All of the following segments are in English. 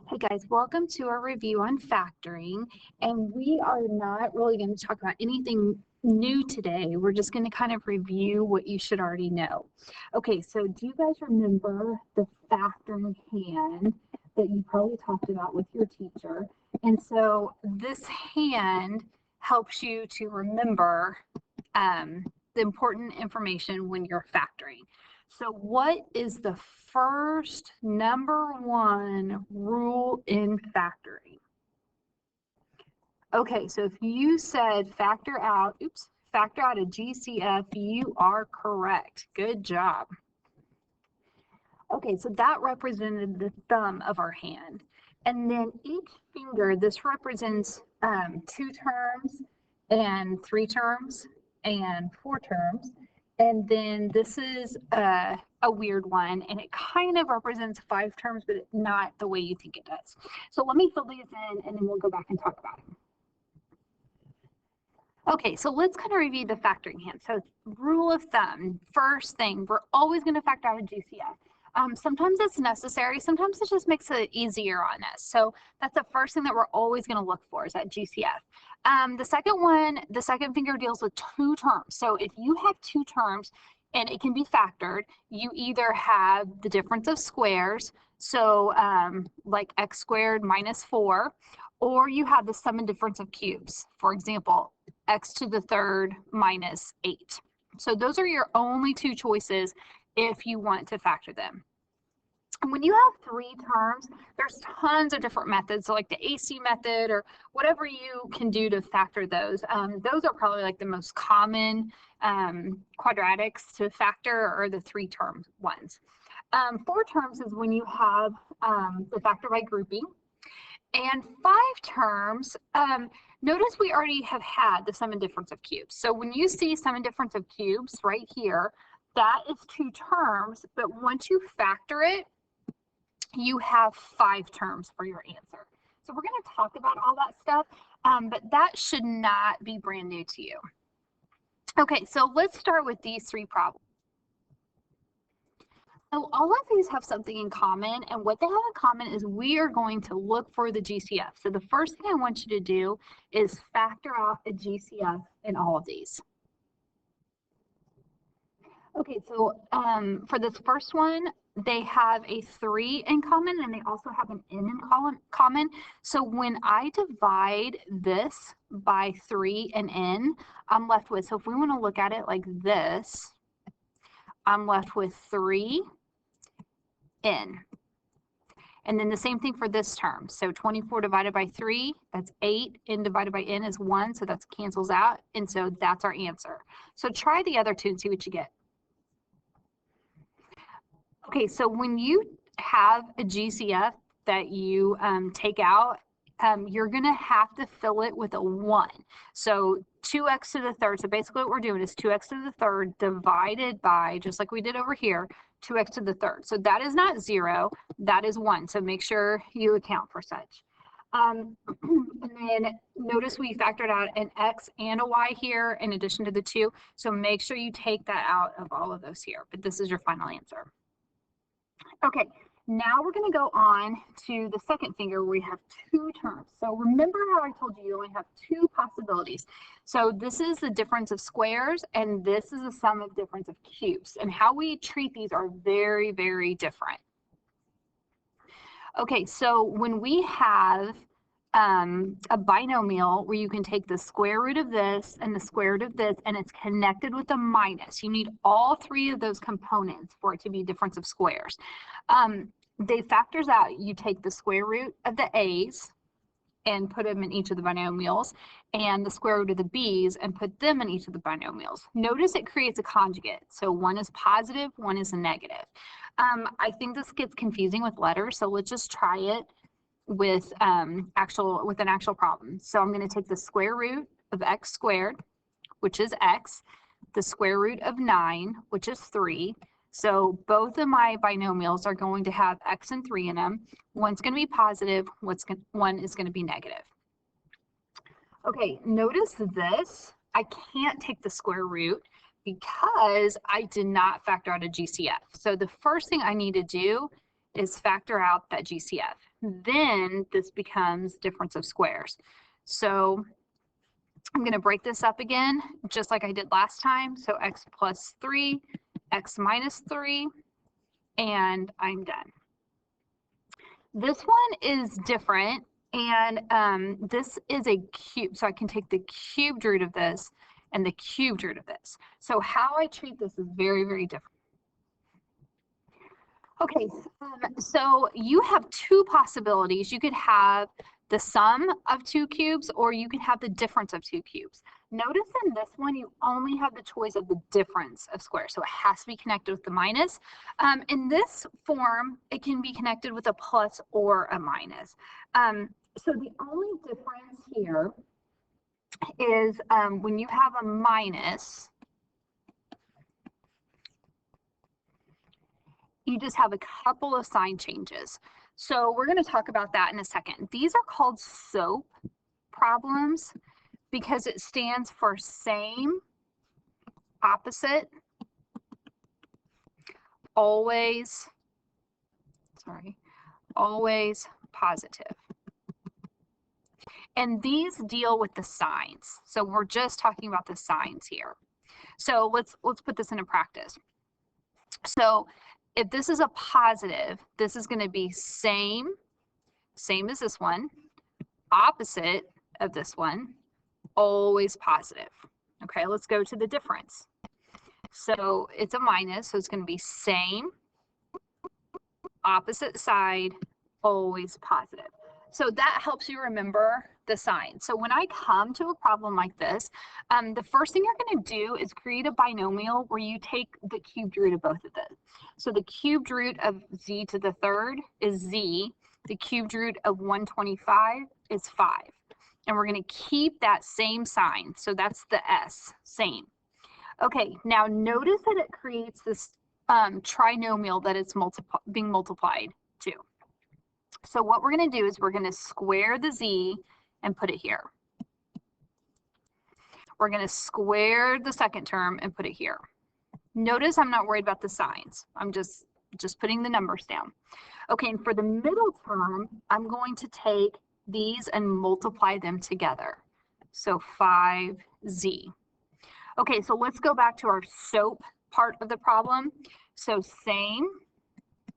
Hey guys, welcome to our review on factoring. And we are not really going to talk about anything new today. We're just going to kind of review what you should already know. Okay, so do you guys remember the factoring hand that you probably talked about with your teacher? And so this hand helps you to remember the important information when you're factoring. So what is the first number one rule in factoring? Okay, so if you said factor out a GCF, you are correct. Good job. Okay, so that represented the thumb of our hand. And then each finger, this represents 2 terms and 3 terms and 4 terms. And then this is a weird one, and it kind of represents 5 terms, but not the way you think it does. So let me fill these in, and then we'll go back and talk about them. Okay, so let's kind of review the factoring hand. So rule of thumb, first thing, we're always going to factor out a GCF. Sometimes it's necessary, sometimes it just makes it easier on us. So that's the first thing that we're always going to look for is that GCF. The second one, the second finger deals with 2 terms. So if you have 2 terms and it can be factored, you either have the difference of squares, so like x squared minus 4, or you have the sum and difference of cubes. For example, x to the third minus 8. So those are your only 2 choices if you want to factor them. And when you have 3 terms, there's tons of different methods, so like the AC method or whatever you can do to factor those. Those are probably like the most common quadratics to factor, or the 3 term ones. 4 terms is when you have the factor by grouping. And 5 terms, notice we already have had the sum and difference of cubes. So when you see sum and difference of cubes right here, that is 2 terms, but once you factor it, you have 5 terms for your answer. So we're going to talk about all that stuff, but that should not be brand new to you. Okay, so let's start with these 3 problems. So all of these have something in common, and what they have in common is we are going to look for the GCF. So the first thing I want you to do is factor out a GCF in all of these. Okay, so for this first one, they have a 3 in common, and they also have an n in common. So when I divide this by 3 and n, I'm left with, so if we want to look at it like this, I'm left with 3 n. And then the same thing for this term. So 24 divided by 3, that's 8. N divided by n is 1, so that cancels out. And so that's our answer. So try the other 2 and see what you get. Okay, so when you have a GCF that you take out, you're going to have to fill it with a 1. So 2x to the third. So basically what we're doing is 2x to the third divided by, just like we did over here, 2x to the third. So that is not 0, that is 1. So make sure you account for such. And then notice we factored out an x and a y here in addition to the 2. So make sure you take that out of all of those here. But this is your final answer. Okay, now we're going to go on to the second finger where we have 2 terms. So remember how I told you only have 2 possibilities. So this is the difference of squares, and this is the sum of difference of cubes. And how we treat these are very, very different. Okay, so when we have a binomial where you can take the square root of this and the square root of this, and it's connected with a minus. You need all 3 of those components for it to be a difference of squares. They factors out, you take the square root of the a's and put them in each of the binomials, and the square root of the b's and put them in each of the binomials. Notice it creates a conjugate. So one is positive, one is a negative. I think this gets confusing with letters, so let's just try it with an actual problem. So I'm going to take the square root of x squared, which is x, the square root of 9, which is 3. So both of my binomials are going to have x and 3 in them. One's going to be positive, one is going to be negative. Okay, notice this. I can't take the square root because I did not factor out a GCF. So the first thing I need to do is factor out that GCF. Then this becomes difference of squares. So I'm going to break this up again, just like I did last time. So x plus 3, x minus 3, and I'm done. This one is different, and this is a cube. So I can take the cubed root of this and the cubed root of this. So how I treat this is very, very different. Okay, so you have two possibilities. You could have the sum of two cubes, or you can have the difference of two cubes. Notice in this one, you only have the choice of the difference of squares, so it has to be connected with the minus. In this form, it can be connected with a plus or a minus. So the only difference here is when you have a minus, you just have a couple of sign changes. So we're going to talk about that in a second. These are called SOAP problems because it stands for same, opposite, always positive. And these deal with the signs. So we're just talking about the signs here. So let's put this into practice. So if this is a positive, this is going to be same as this one, opposite of this one, always positive. Okay, let's go to the difference. So it's a minus, so it's going to be same, opposite side, always positive. So that helps you remember the sign. So when I come to a problem like this, the first thing you're going to do is create a binomial where you take the cubed root of both of them. So the cubed root of z to the third is z. The cubed root of 125 is 5. And we're going to keep that same sign. So that's the s, same. Okay, now notice that it creates this trinomial that it's being multiplied to. So what we're going to do is we're going to square the z and put it here. We're going to square the second term and put it here. Notice I'm not worried about the signs. I'm just putting the numbers down. Okay, and for the middle term, I'm going to take these and multiply them together. So 5z. Okay, so let's go back to our SOAP part of the problem. So same,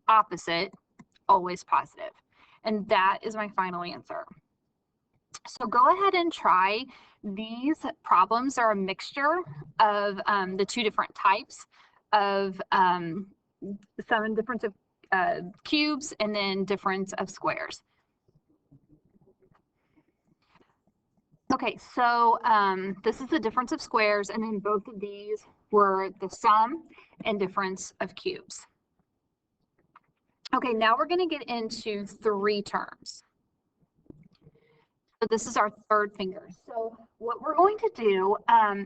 opposite, always positive. And that is my final answer. So go ahead and try. These problems are a mixture of the two different types of some difference of cubes and then difference of squares. Okay, so this is the difference of squares, and then both of these were the sum and difference of cubes. Okay, now we're going to get into three terms. So this is our third finger. So what we're going to do,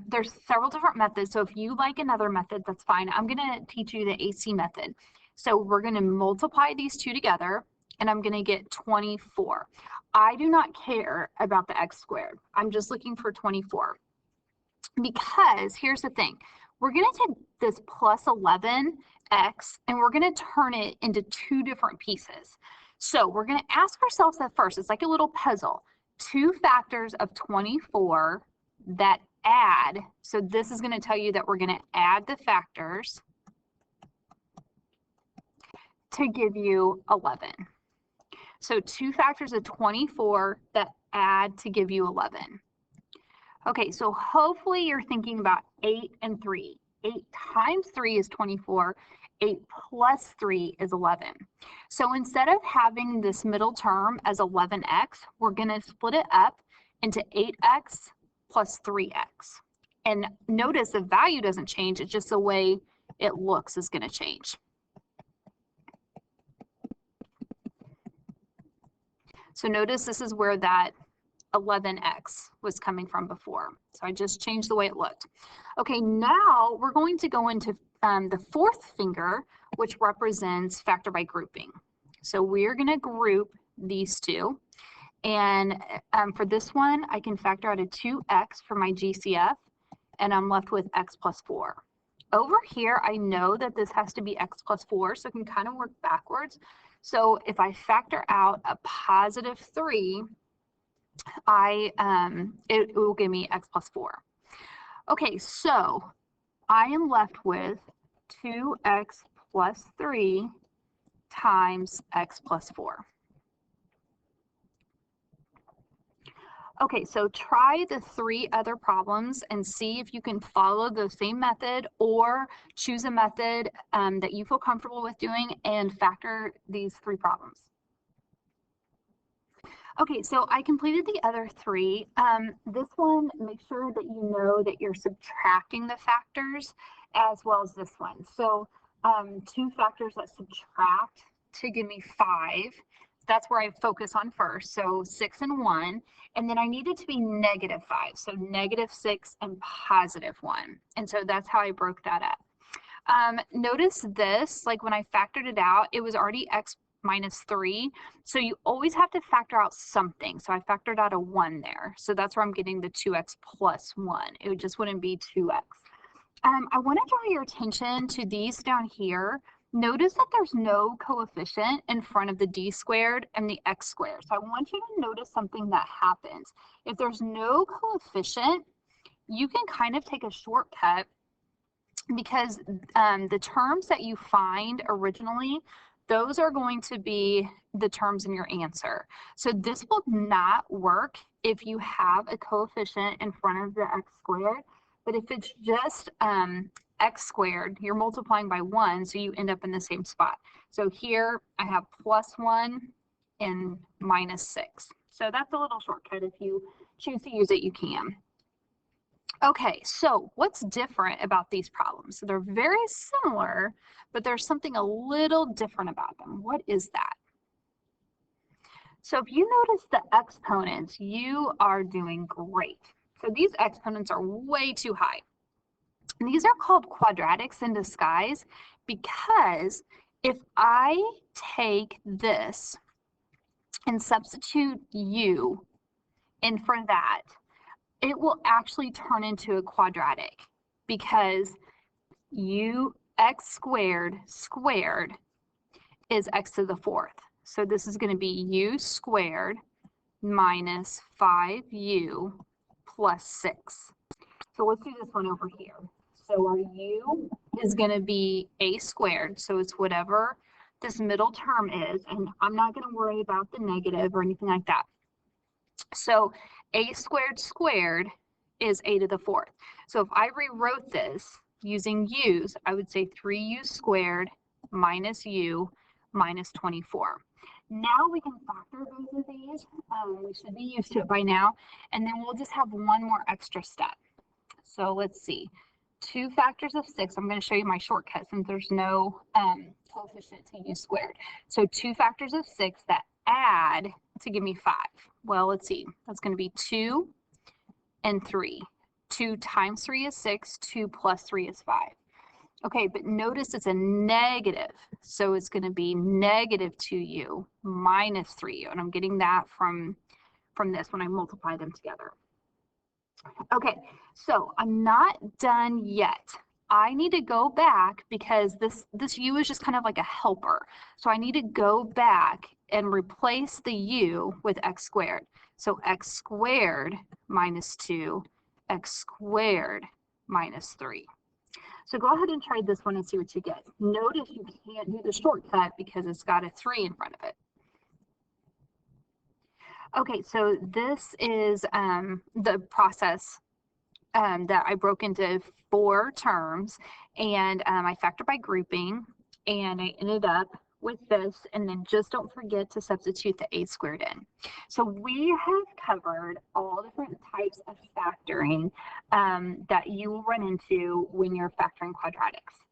there's several different methods. So if you like another method, that's fine. I'm going to teach you the AC method. So we're going to multiply these two together, and I'm going to get 24. I do not care about the x squared. I'm just looking for 24. Because here's the thing. We're going to take this plus 11x, and we're going to turn it into two different pieces. So we're going to ask ourselves at first, it's like a little puzzle. Two factors of 24 that add, so this is going to tell you that we're going to add the factors to give you 11. So two factors of 24 that add to give you 11. Okay, so hopefully you're thinking about 8 and 3. 8 times 3 is 24. 8 plus 3 is 11. So instead of having this middle term as 11x, we're going to split it up into 8x plus 3x. And notice the value doesn't change, it's just the way it looks is going to change. So notice this is where that 11x was coming from before. So I just changed the way it looked. Okay, now we're going to go into the fourth finger, which represents factor by grouping. So we're going to group these two. And for this one, I can factor out a 2x for my GCF, and I'm left with x plus 4. Over here, I know that this has to be x plus 4, so I can kind of work backwards. So if I factor out a positive 3, it will give me x plus 4. Okay, so I am left with 2x plus 3 times x plus 4. Okay, so try the 3 other problems and see if you can follow the same method or choose a method that you feel comfortable with doing and factor these 3 problems. Okay, so I completed the other 3. This one, make sure that you know that you're subtracting the factors as well as this one. So 2 factors that subtract to give me 5. That's where I focus on first. So 6 and 1. And then I need it to be negative 5. So negative 6 and positive 1. And so that's how I broke that up. Notice this, like when I factored it out, it was already x minus 3. So you always have to factor out something. So I factored out a 1 there. So that's where I'm getting the 2x plus 1. It just wouldn't be 2x. I want to draw your attention to these down here. Notice that there's no coefficient in front of the d squared and the x squared. So I want you to notice something that happens. If there's no coefficient, you can kind of take a shortcut because the terms that you find originally, those are going to be the terms in your answer. So this will not work if you have a coefficient in front of the x squared, but if it's just x squared, you're multiplying by 1, so you end up in the same spot. So here I have plus 1 and minus 6. So that's a little shortcut. If you choose to use it, you can. Okay, so what's different about these problems? So they're very similar, but there's something a little different about them. What is that? So if you notice the exponents, you are doing great. So these exponents are way too high. And these are called quadratics in disguise because if I take this and substitute u in for that, it will actually turn into a quadratic because x squared is x to the 4th. So this is going to be u squared minus 5u plus 6. So let's do this one over here. So our u is going to be a squared. So it's whatever this middle term is. And I'm not going to worry about the negative or anything like that. So a squared is a to the 4th. So if I rewrote this using u's, I would say 3u squared minus u minus 24. Now we can factor both of these. We should be used to it by now. And then we'll just have one more extra step. So let's see. 2 factors of 6. I'm going to show you my shortcut since there's no coefficient to u squared. So 2 factors of 6 that add to give me 5. Well, let's see. That's going to be 2 and 3. 2 times 3 is 6. 2 plus 3 is 5. Okay, but notice it's a negative. So it's going to be negative 2u minus 3u. And I'm getting that from this when I multiply them together. Okay, so I'm not done yet. I need to go back because this u is just kind of like a helper. So I need to go back and replace the u with x squared. So x squared minus 2, x squared minus 3. So go ahead and try this one and see what you get. Notice you can't do the shortcut because it's got a 3 in front of it. Okay, so this is the process that I broke into 4 terms, and I factored by grouping, and I ended up with this, and then just don't forget to substitute the a squared in. So we have covered all different types of factoring that you will run into when you're factoring quadratics.